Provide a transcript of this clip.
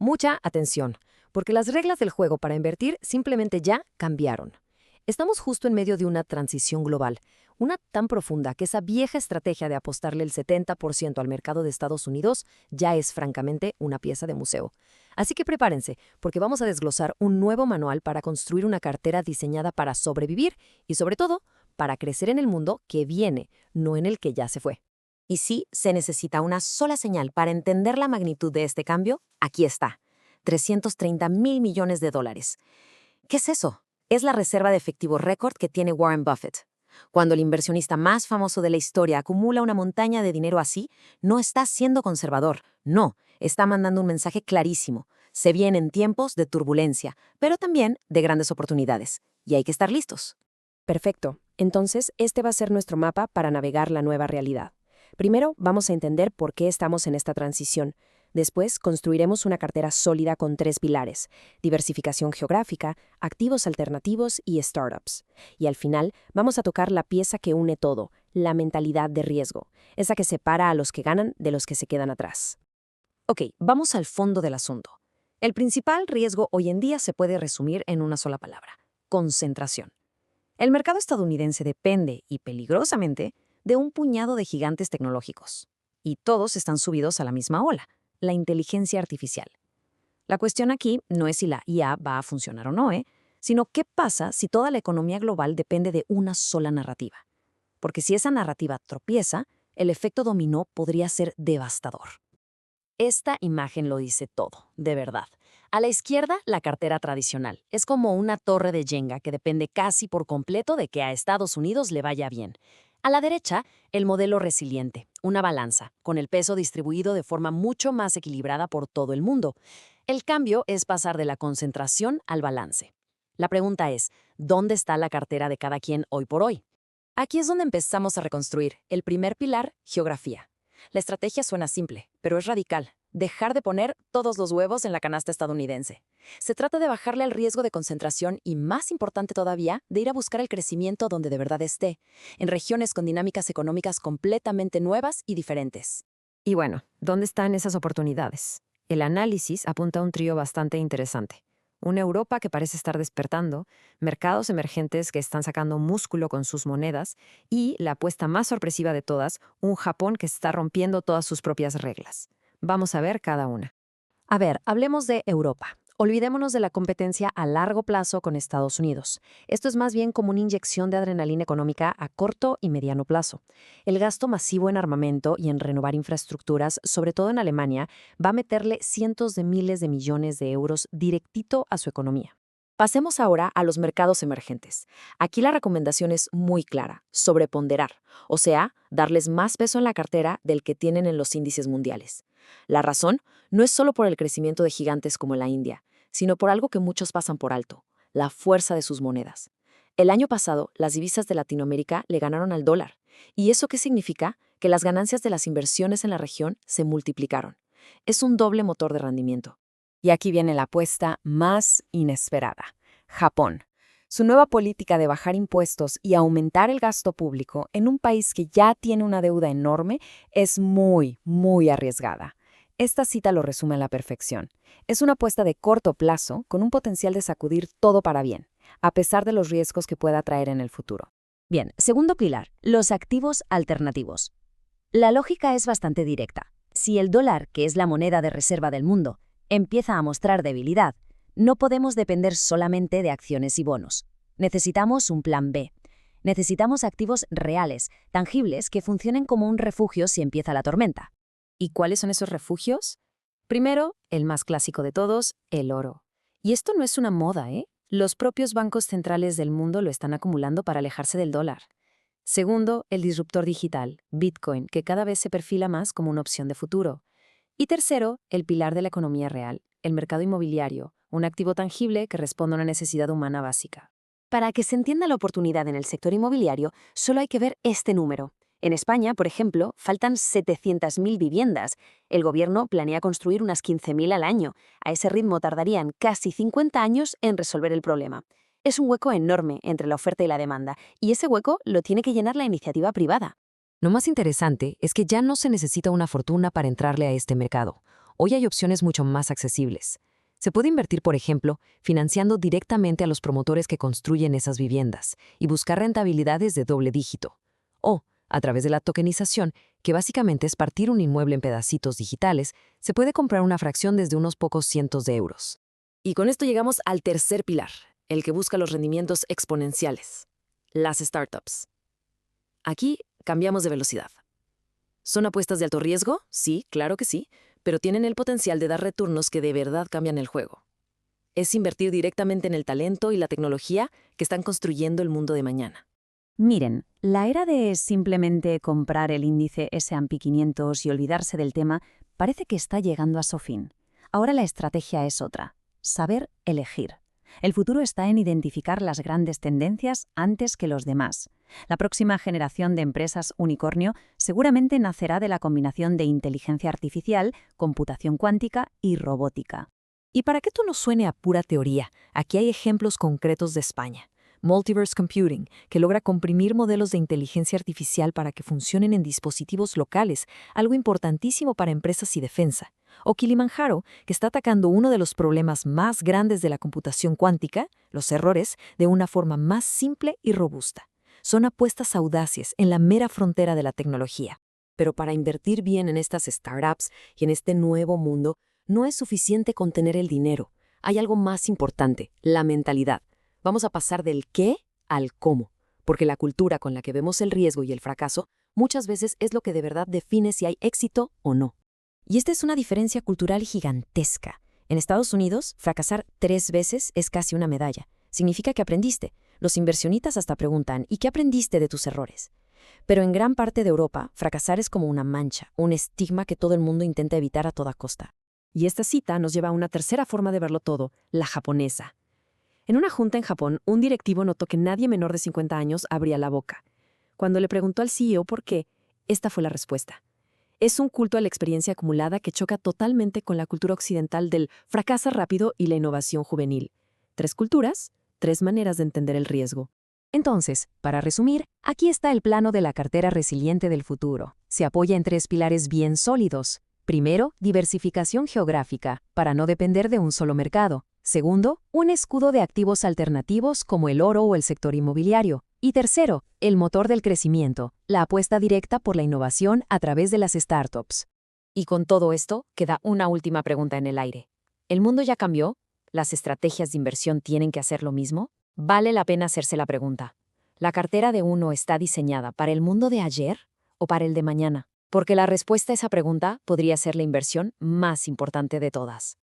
Mucha atención, porque las reglas del juego para invertir simplemente ya cambiaron. Estamos justo en medio de una transición global, una tan profunda que esa vieja estrategia de apostarle el 70% al mercado de Estados Unidos ya es francamente una pieza de museo. Así que prepárense, porque vamos a desglosar un nuevo manual para construir una cartera diseñada para sobrevivir y, sobre todo, para crecer en el mundo que viene, no en el que ya se fue. Y si se necesita una sola señal para entender la magnitud de este cambio, aquí está. 330.000 millones de dólares. ¿Qué es eso? Es la reserva de efectivo récord que tiene Warren Buffett. Cuando el inversionista más famoso de la historia acumula una montaña de dinero así, no está siendo conservador, no, está mandando un mensaje clarísimo. Se vienen tiempos de turbulencia, pero también de grandes oportunidades, y hay que estar listos. Perfecto. Entonces, este va a ser nuestro mapa para navegar la nueva realidad. Primero, vamos a entender por qué estamos en esta transición. Después, construiremos una cartera sólida con 3 pilares: diversificación geográfica, activos alternativos y startups. Y al final, vamos a tocar la pieza que une todo, la mentalidad de riesgo, esa que separa a los que ganan de los que se quedan atrás. Ok, vamos al fondo del asunto. El principal riesgo hoy en día se puede resumir en una sola palabra: concentración. El mercado estadounidense depende, y peligrosamente, de un puñado de gigantes tecnológicos. Y todos están subidos a la misma ola: la inteligencia artificial. La cuestión aquí no es si la IA va a funcionar o no, sino qué pasa si toda la economía global depende de una sola narrativa. Porque si esa narrativa tropieza, el efecto dominó podría ser devastador. Esta imagen lo dice todo, de verdad. A la izquierda, la cartera tradicional. Es como una torre de Jenga que depende casi por completo de que a Estados Unidos le vaya bien. A la derecha, el modelo resiliente, una balanza, con el peso distribuido de forma mucho más equilibrada por todo el mundo. El cambio es pasar de la concentración al balance. La pregunta es, ¿dónde está la cartera de cada quien hoy por hoy? Aquí es donde empezamos a reconstruir. El primer pilar: geografía. La estrategia suena simple, pero es radical: dejar de poner todos los huevos en la canasta estadounidense. Se trata de bajarle al riesgo de concentración y, más importante todavía, de ir a buscar el crecimiento donde de verdad esté, en regiones con dinámicas económicas completamente nuevas y diferentes. Y bueno, ¿dónde están esas oportunidades? El análisis apunta a un trío bastante interesante. Una Europa que parece estar despertando, mercados emergentes que están sacando músculo con sus monedas y, la apuesta más sorpresiva de todas, un Japón que está rompiendo todas sus propias reglas. Vamos a ver cada una. A ver, hablemos de Europa. Olvidémonos de la competencia a largo plazo con Estados Unidos. Esto es más bien como una inyección de adrenalina económica a corto y mediano plazo. El gasto masivo en armamento y en renovar infraestructuras, sobre todo en Alemania, va a meterle cientos de miles de millones de euros directito a su economía. Pasemos ahora a los mercados emergentes. Aquí la recomendación es muy clara: sobreponderar, o sea, darles más peso en la cartera del que tienen en los índices mundiales. La razón no es solo por el crecimiento de gigantes como la India, sino por algo que muchos pasan por alto: la fuerza de sus monedas. El año pasado, las divisas de Latinoamérica le ganaron al dólar. ¿Y eso qué significa? Que las ganancias de las inversiones en la región se multiplicaron. Es un doble motor de rendimiento. Y aquí viene la apuesta más inesperada: Japón. Su nueva política de bajar impuestos y aumentar el gasto público en un país que ya tiene una deuda enorme es muy, muy arriesgada. Esta cita lo resume a la perfección. Es una apuesta de corto plazo con un potencial de sacudir todo para bien, a pesar de los riesgos que pueda traer en el futuro. Bien, segundo pilar: los activos alternativos. La lógica es bastante directa. Si el dólar, que es la moneda de reserva del mundo, empieza a mostrar debilidad, no podemos depender solamente de acciones y bonos. Necesitamos un plan B. Necesitamos activos reales, tangibles, que funcionen como un refugio si empieza la tormenta. ¿Y cuáles son esos refugios? Primero, el más clásico de todos, el oro. Y esto no es una moda, ¿eh? Los propios bancos centrales del mundo lo están acumulando para alejarse del dólar. Segundo, el disruptor digital, Bitcoin, que cada vez se perfila más como una opción de futuro. Y tercero, el pilar de la economía real, el mercado inmobiliario, un activo tangible que responde a una necesidad humana básica. Para que se entienda la oportunidad en el sector inmobiliario, solo hay que ver este número. En España, por ejemplo, faltan 700.000 viviendas. El gobierno planea construir unas 15.000 al año. A ese ritmo tardarían casi 50 años en resolver el problema. Es un hueco enorme entre la oferta y la demanda, y ese hueco lo tiene que llenar la iniciativa privada. Lo más interesante es que ya no se necesita una fortuna para entrarle a este mercado. Hoy hay opciones mucho más accesibles. Se puede invertir, por ejemplo, financiando directamente a los promotores que construyen esas viviendas y buscar rentabilidades de doble dígito. O, a través de la tokenización, que básicamente es partir un inmueble en pedacitos digitales, se puede comprar una fracción desde unos pocos cientos de euros. Y con esto llegamos al tercer pilar, el que busca los rendimientos exponenciales: las startups. Aquí cambiamos de velocidad. ¿Son apuestas de alto riesgo? Sí, claro que sí, pero tienen el potencial de dar retornos que de verdad cambian el juego. Es invertir directamente en el talento y la tecnología que están construyendo el mundo de mañana. Miren, la era de simplemente comprar el índice S&P 500 y olvidarse del tema parece que está llegando a su fin. Ahora la estrategia es otra: saber elegir. El futuro está en identificar las grandes tendencias antes que los demás. La próxima generación de empresas unicornio seguramente nacerá de la combinación de inteligencia artificial, computación cuántica y robótica. Y para que esto no suene a pura teoría, aquí hay ejemplos concretos de España. Multiverse Computing, que logra comprimir modelos de inteligencia artificial para que funcionen en dispositivos locales, algo importantísimo para empresas y defensa. O Kilimanjaro, que está atacando uno de los problemas más grandes de la computación cuántica, los errores, de una forma más simple y robusta. Son apuestas audaces en la mera frontera de la tecnología. Pero para invertir bien en estas startups y en este nuevo mundo, no es suficiente con tener el dinero. Hay algo más importante: la mentalidad. Vamos a pasar del qué al cómo, porque la cultura con la que vemos el riesgo y el fracaso muchas veces es lo que de verdad define si hay éxito o no. Y esta es una diferencia cultural gigantesca. En Estados Unidos, fracasar 3 veces es casi una medalla. Significa que aprendiste. Los inversionistas hasta preguntan: ¿y qué aprendiste de tus errores? Pero en gran parte de Europa, fracasar es como una mancha, un estigma que todo el mundo intenta evitar a toda costa. Y esta cita nos lleva a una tercera forma de verlo todo: la japonesa. En una junta en Japón, un directivo notó que nadie menor de 50 años abría la boca. Cuando le preguntó al CEO por qué, esta fue la respuesta: es un culto a la experiencia acumulada que choca totalmente con la cultura occidental del fracasa rápido y la innovación juvenil. 3 culturas, 3 maneras de entender el riesgo. Entonces, para resumir, aquí está el plano de la cartera resiliente del futuro. Se apoya en 3 pilares bien sólidos. Primero, diversificación geográfica, para no depender de un solo mercado. Segundo, un escudo de activos alternativos como el oro o el sector inmobiliario. Y tercero, el motor del crecimiento, la apuesta directa por la innovación a través de las startups. Y con todo esto, queda una última pregunta en el aire. ¿El mundo ya cambió? ¿Las estrategias de inversión tienen que hacer lo mismo? Vale la pena hacerse la pregunta: ¿la cartera de uno está diseñada para el mundo de ayer o para el de mañana? Porque la respuesta a esa pregunta podría ser la inversión más importante de todas.